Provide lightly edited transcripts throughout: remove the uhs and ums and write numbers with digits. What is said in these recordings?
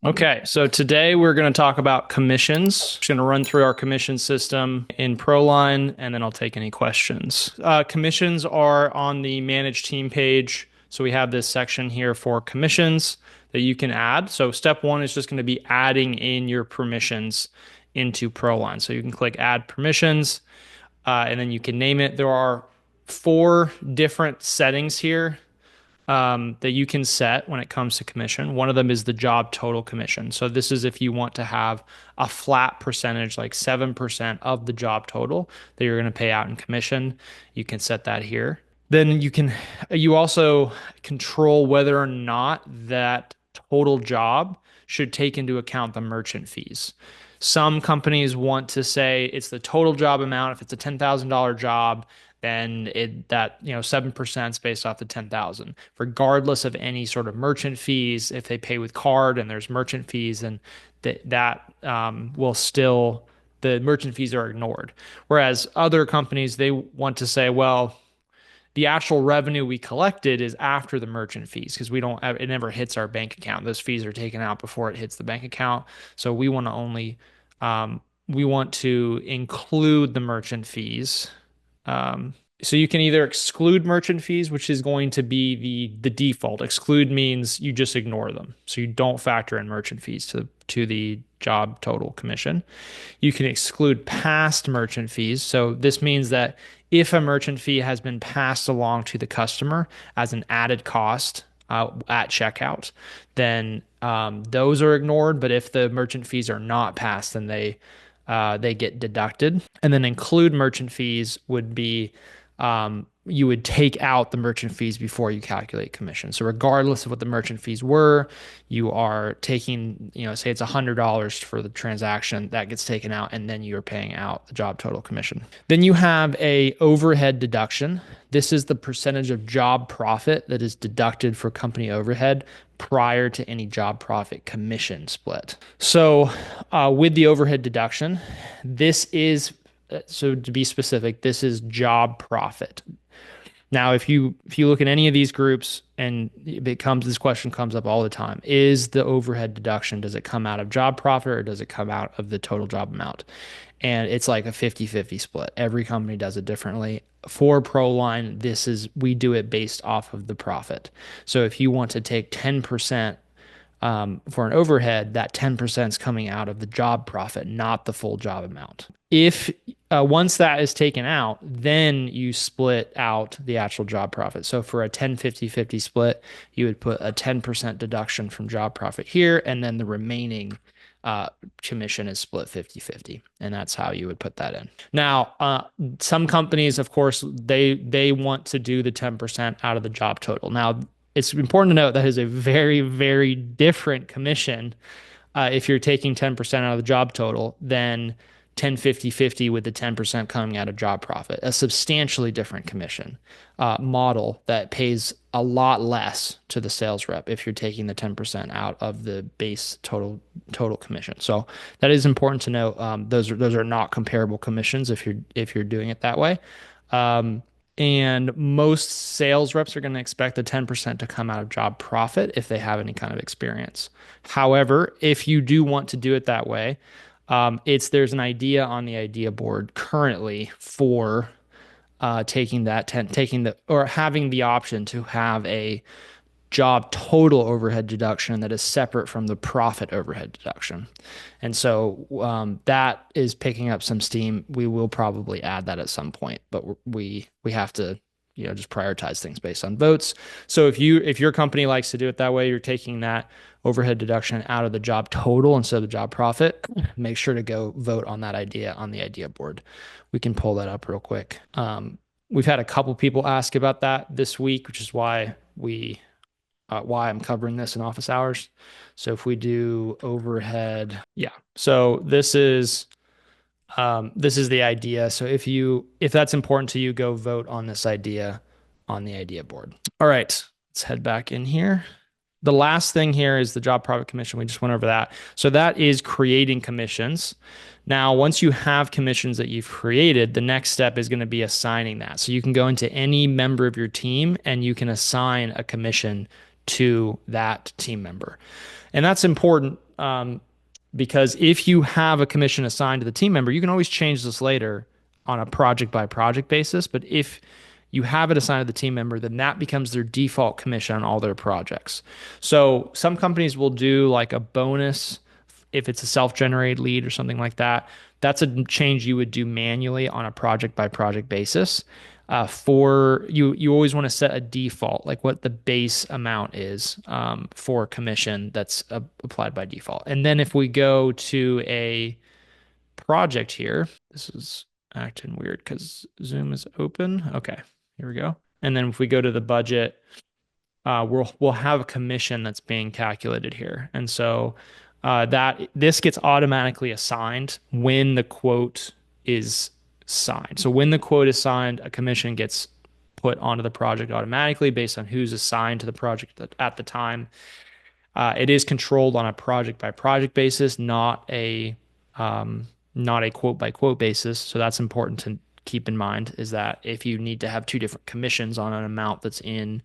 Okay, so today we're going to talk about commissions. Just going to run through our commission system in ProLine, and then I'll take any questions. Commissions are on the Manage Team page. So we have this section here for commissions that you can add. So step one is just going to be adding in your permissions into ProLine. So you can click Add Permissions, and then you can name it. There are four different settings here that you can set when it comes to commission. One of them is the job total commission. So this is if you want to have a flat percentage, like 7% of the job total that you're going to pay out in commission. You can set that here. Then you also control whether or not that total job should take into account the merchant fees. Some companies want to say it's the total job amount. If it's a $10,000 job, then 7% is based off the 10,000, regardless of any sort of merchant fees. If they pay with card and there's merchant fees, then will still the merchant fees are ignored. Whereas other companies, they want to say, well, the actual revenue we collected is after the merchant fees because it never hits our bank account. Those fees are taken out before it hits the bank account. So we want to include the merchant fees. So you can either exclude merchant fees, which is going to be the default. Exclude means you just ignore them. So you don't factor in merchant fees to the job total commission. You can exclude past merchant fees. So this means that if a merchant fee has been passed along to the customer as an added cost at checkout, then those are ignored. But if the merchant fees are not passed, then they get deducted. And then include merchant fees would be you would take out the merchant fees before you calculate commission. So regardless of what the merchant fees were, you are taking, say it's $100 for the transaction that gets taken out, and then you're paying out the job total commission. Then you have a overhead deduction. This is the percentage of job profit that is deducted for company overhead prior to any job profit commission split. So with the overhead deduction, so to be specific, this is job profit. Now, if you look at any of these groups and this question comes up all the time, is the overhead deduction, does it come out of job profit or does it come out of the total job amount? And it's like a 50-50 split. Every company does it differently. For ProLine, we do it based off of the profit. So if you want to take 10% for an overhead, that 10% is coming out of the job profit, not the full job amount. If once that is taken out, then you split out the actual job profit. So for a 10-50-50 split, you would put a 10% deduction from job profit here, and then the remaining commission is split 50-50. And that's how you would put that in. Now, some companies, of course, they want to do the 10% out of the job total. Now, it's important to note that is a very, very different commission if you're taking 10% out of the job total than 10-50-50 with the 10% coming out of job profit. A substantially different commission model that pays a lot less to the sales rep if you're taking the 10% out of the base total commission. So that is important to note. Those are not comparable commissions if you're doing it that way. And most sales reps are going to expect the 10% to come out of job profit if they have any kind of experience. However, if you do want to do it that way, there's an idea on the idea board currently for having the option to have a job total overhead deduction that is separate from the profit overhead deduction. And so that is picking up some steam. We will probably add that at some point, but we have to just prioritize things based on votes. So if your company likes to do it that way, you're taking that overhead deduction out of the job total instead of the job profit, make sure to go vote on that idea on the idea board. We can pull that up real quick. We've had a couple people ask about that this week, which is why I'm covering this in office hours. So if we do overhead, yeah. So this is the idea. So if that's important to you, go vote on this idea on the idea board. All right, let's head back in here. The last thing here is the job profit commission. We just went over that. So that is creating commissions. Now, once you have commissions that you've created, the next step is going to be assigning that. So you can go into any member of your team and you can assign a commission to that team member. And that's important because if you have a commission assigned to the team member, you can always change this later on a project by project basis. But if you have it assigned to the team member, then that becomes their default commission on all their projects. So some companies will do like a bonus if it's a self-generated lead or something like that. That's a change you would do manually on a project by project basis. For you, you always want to set a default, like what the base amount is for commission that's applied by default. And then if we go to a project here, this is acting weird because Zoom is open. Okay, here we go. And then if we go to the budget, we'll have a commission that's being calculated here, and so that this gets automatically assigned when the quote is signed. So when the quote is signed, a commission gets put onto the project automatically based on who's assigned to the project at the time. It is controlled on a project by project basis, not a quote by quote basis. So that's important to keep in mind is that if you need to have two different commissions on an amount that's in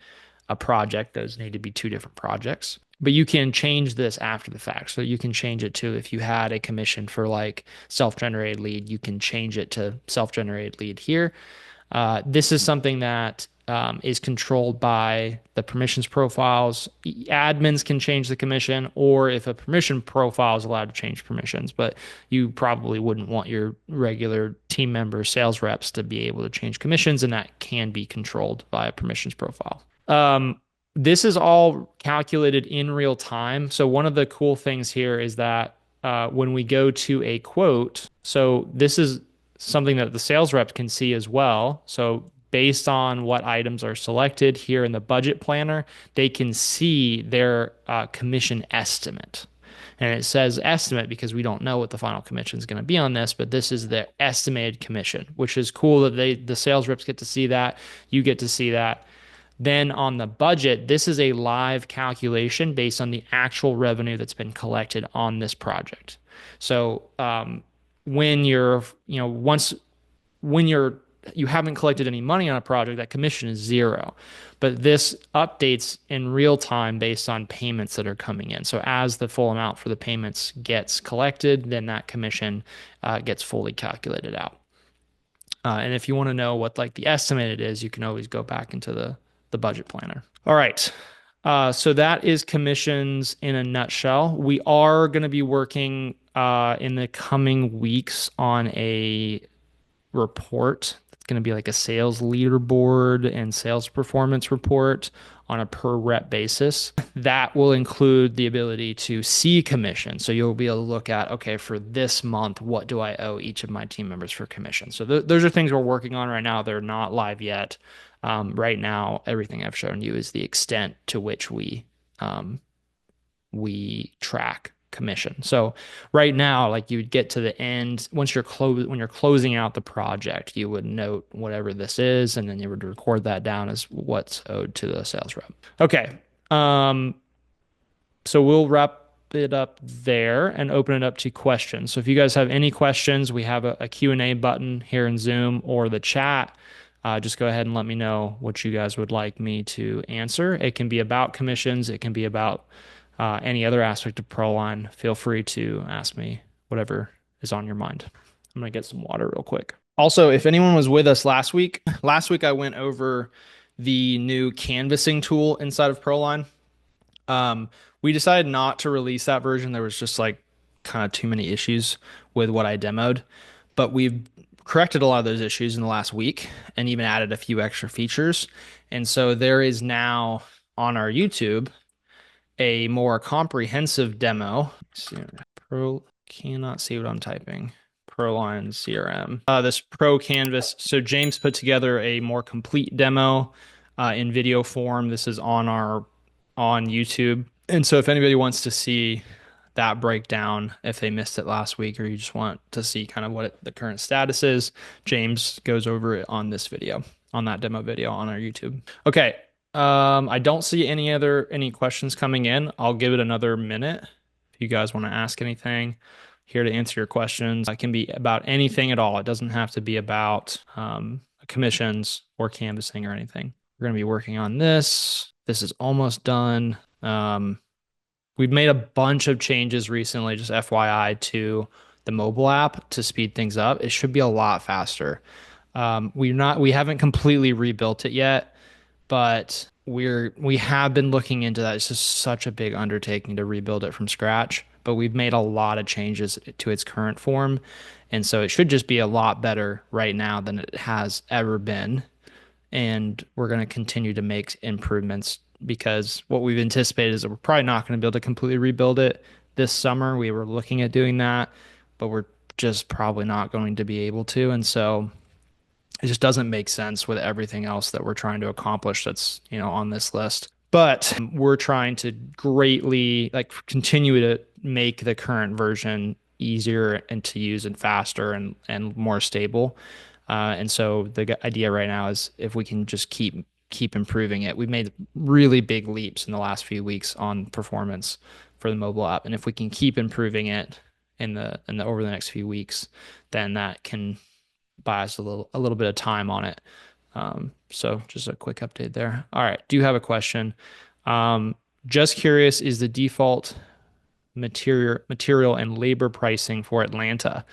a project, those need to be two different projects. But you can change this after the fact. So you can change it to if you had a commission for like self-generated lead, you can change it to self-generated lead here. This is something that is controlled by the permissions profiles. Admins can change the commission, or if a permission profile is allowed to change permissions, but you probably wouldn't want your regular team members, sales reps to be able to change commissions, and that can be controlled by a permissions profile. This is all calculated in real time. So one of the cool things here is that when we go to a quote, so this is something that the sales rep can see as well. So based on what items are selected here in the budget planner, they can see their commission estimate. And it says estimate because we don't know what the final commission is going to be on this, but this is the estimated commission, which is cool that the sales reps get to see that. You get to see that. Then on the budget, this is a live calculation based on the actual revenue that's been collected on this project. So when you're, once when you haven't collected any money on a project, that commission is zero. But this updates in real time based on payments that are coming in. So as the full amount for the payments gets collected, then that commission gets fully calculated out. And if you want to know what like the estimated is, you can always go back into the budget planner. All right. So that is commissions in a nutshell. We are going to be working in the coming weeks on a report. It's going to be like a sales leaderboard and sales performance report on a per rep basis. That will include the ability to see commission. So you'll be able to look at, okay, for this month, what do I owe each of my team members for commission? So those are things we're working on right now. They're not live yet. Right now, everything I've shown you is the extent to which we track commission. So right now, like you would get to the end, once when you're closing out the project, you would note whatever this is, and then you would record that down as what's owed to the sales rep. Okay. So we'll wrap it up there and open it up to questions. So if you guys have any questions, we have a Q&A button here in Zoom or the chat. Just go ahead and let me know what you guys would like me to answer. It can be about commissions. It can be about any other aspect of ProLine. Feel free to ask me whatever is on your mind. I'm going to get some water real quick. Also, if anyone was with us last week I went over the new canvassing tool inside of ProLine. We decided not to release that version. There was just like kind of too many issues with what I demoed, but we've corrected a lot of those issues in the last week and even added a few extra features. And so there is now on our YouTube a more comprehensive demo. Cannot see what I'm typing. ProLine CRM. This Pro Canvas. So James put together a more complete demo in video form. This is on YouTube. And so if anybody wants to see that breakdown, if they missed it last week, or you just want to see kind of what the current status is, James goes over it on this video, on that demo video on our YouTube. Okay. I don't see any questions coming in. I'll give it another minute. If you guys want to ask anything, here to answer your questions. It can be about anything at all. It doesn't have to be about commissions or canvassing or anything. We're going to be working on this. This is almost done. We've made a bunch of changes recently, just FYI, to the mobile app to speed things up. It should be a lot faster. We haven't completely rebuilt it yet, but we have been looking into that. It's just such a big undertaking to rebuild it from scratch, but we've made a lot of changes to its current form, and so it should just be a lot better right now than it has ever been. And we're going to continue to make improvements because what we've anticipated is that we're probably not going to be able to completely rebuild it this summer. We were looking at doing that, but we're just probably not going to be able to. And so it just doesn't make sense with everything else that we're trying to accomplish that's, on this list. But we're trying to greatly like continue to make the current version easier and to use and faster and more stable. And so the idea right now is if we can just keep improving it. We've made really big leaps in the last few weeks on performance for the mobile app, and if we can keep improving it in the over the next few weeks, then that can buy us a little bit of time on it. So just a quick update there. All right, do you have a question? Um, just curious, is the default material and labor pricing for Atlanta?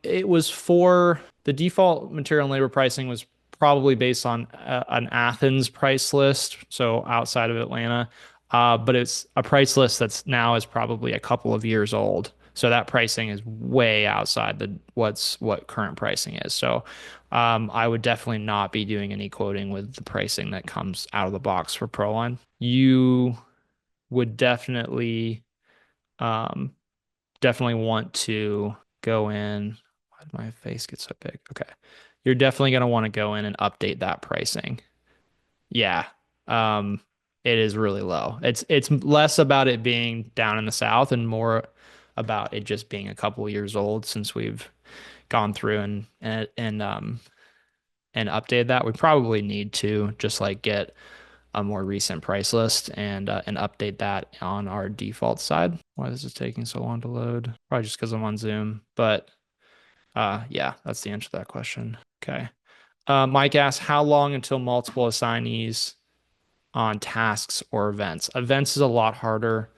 It was for the default material and labor pricing was probably based on an Athens price list, so outside of Atlanta. But it's a price list that's now is probably a couple of years old. So that pricing is way outside what current pricing is. So I would definitely not be doing any quoting with the pricing that comes out of the box for ProLine. You would um, definitely want to go in. Why did my face get so big? Okay. You're definitely going to want to go in and update that pricing. Yeah. Um, it is really low. It's less about it being down in the south and more about it just being a couple years old since we've gone through and updated that. We probably need to just like get a more recent price list and update that on our default side. Why this is taking so long to load? Probably just because I'm on Zoom. But yeah, that's the answer to that question. Okay. Mike asks, how long until multiple assignees on tasks or events? Events is a lot harder,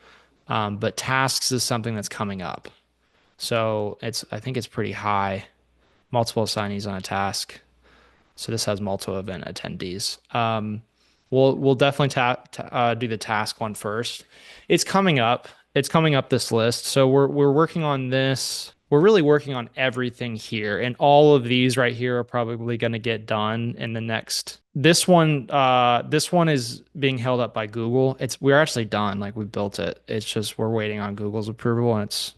but tasks is something that's coming up. So I think it's pretty high. Multiple assignees on a task. So this has multiple event attendees. We'll definitely do the task one first. It's coming up. It's coming up this list. So we're working on this. We're really working on everything here, and all of these right here are probably going to get done in the next. This one is being held up by Google. We're actually done. Like we built it. It's just we're waiting on Google's approval, and it's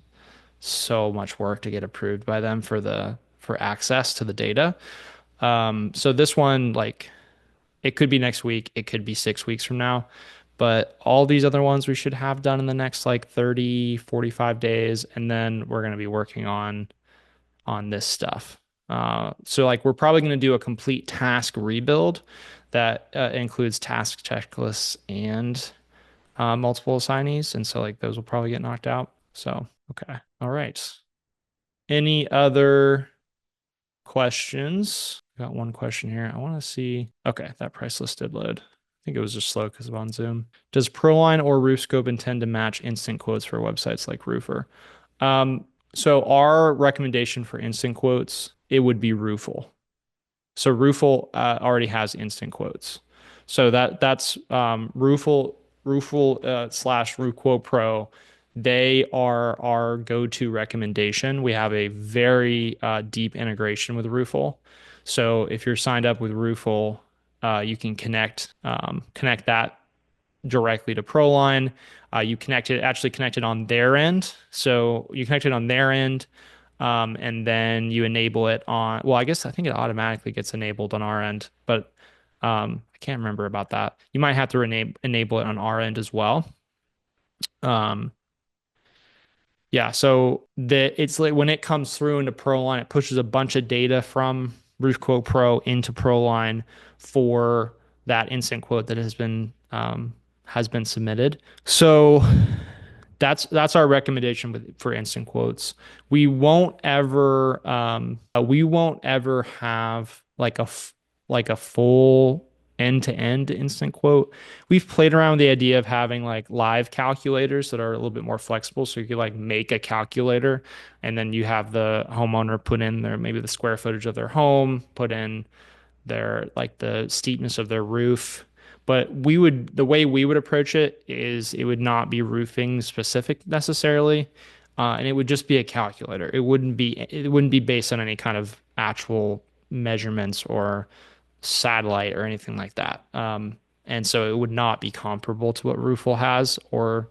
so much work to get approved by them for access to the data. So this one, like, it could be next week, it could be 6 weeks from now, but all these other ones we should have done in the next like 30, 45 days, and then we're going to be working on this stuff. So like we're probably going to do a complete task rebuild that includes task checklists and multiple assignees, and so like those will probably get knocked out. So okay, all right. Any other questions? Got one question here. I want to see. Okay, that price list did load. I think it was just slow because of on Zoom. Does ProLine or RoofScope intend to match instant quotes for websites like Roofer? So our recommendation for instant quotes, it would be Roofle. So Roofle already has instant quotes. So that's Roofle slash RoofQuote Pro. They are our go-to recommendation. We have a very deep integration with Roofle. So if you're signed up with Roofle, you can connect that directly to ProLine. You actually connect it on their end. So you connect it on their end, and then you enable it on, well, I think it automatically gets enabled on our end, but I can't remember about that. You might have to enable it on our end as well. Um, yeah, so it's like when it comes through into ProLine, it pushes a bunch of data from RoofQuote Pro into ProLine for that instant quote that has been submitted. So that's our recommendation for instant quotes. We won't ever have like a full end-to-end instant quote. We've played around with the idea of having like live calculators that are a little bit more flexible. So you could like make a calculator and then you have the homeowner put in their maybe the square footage of their home, put in their like the steepness of their roof. But the way we would approach it is it would not be roofing specific necessarily. And it would just be a calculator. It wouldn't be based on any kind of actual measurements or satellite or anything like that. And so it would not be comparable to what Roofle has or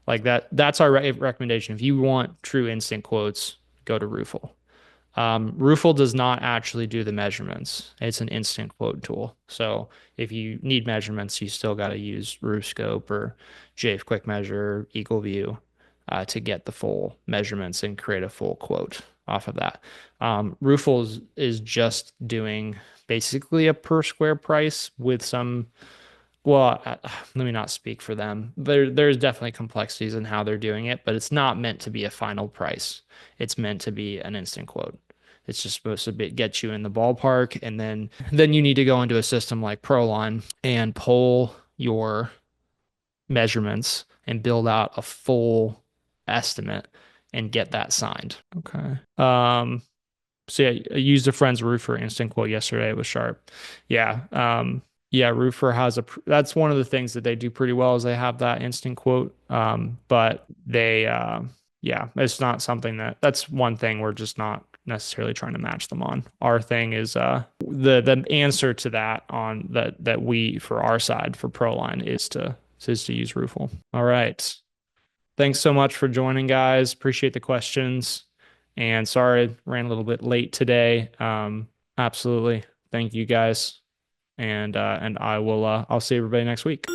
like that. That's our recommendation. If you want true instant quotes, go to Roofle. Roofle does not actually do the measurements. It's an instant quote tool. So if you need measurements, you still got to use RoofScope or JF Quick Measure, EagleView to get the full measurements and create a full quote off of that. Roofle is just doing basically a per square price with some well, let me not speak for them. There's definitely complexities in how they're doing it, but it's not meant to be a final price. It's meant to be an instant quote. It's just supposed to get you in the ballpark, and then you need to go into a system like ProLine and pull your measurements and build out a full estimate and get that signed. Okay. So yeah, I used a friend's roofer instant quote yesterday. It was sharp. Yeah. Yeah, Roofer has that's one of the things that they do pretty well is they have that instant quote. But yeah, it's not something that's one thing we're just not necessarily trying to match them on. Our thing is the answer to that on that we for our side for ProLine is to use Roofle. All right. Thanks so much for joining, guys. Appreciate the questions. And sorry, I ran a little bit late today. Absolutely. Thank you guys. And I'll see everybody next week.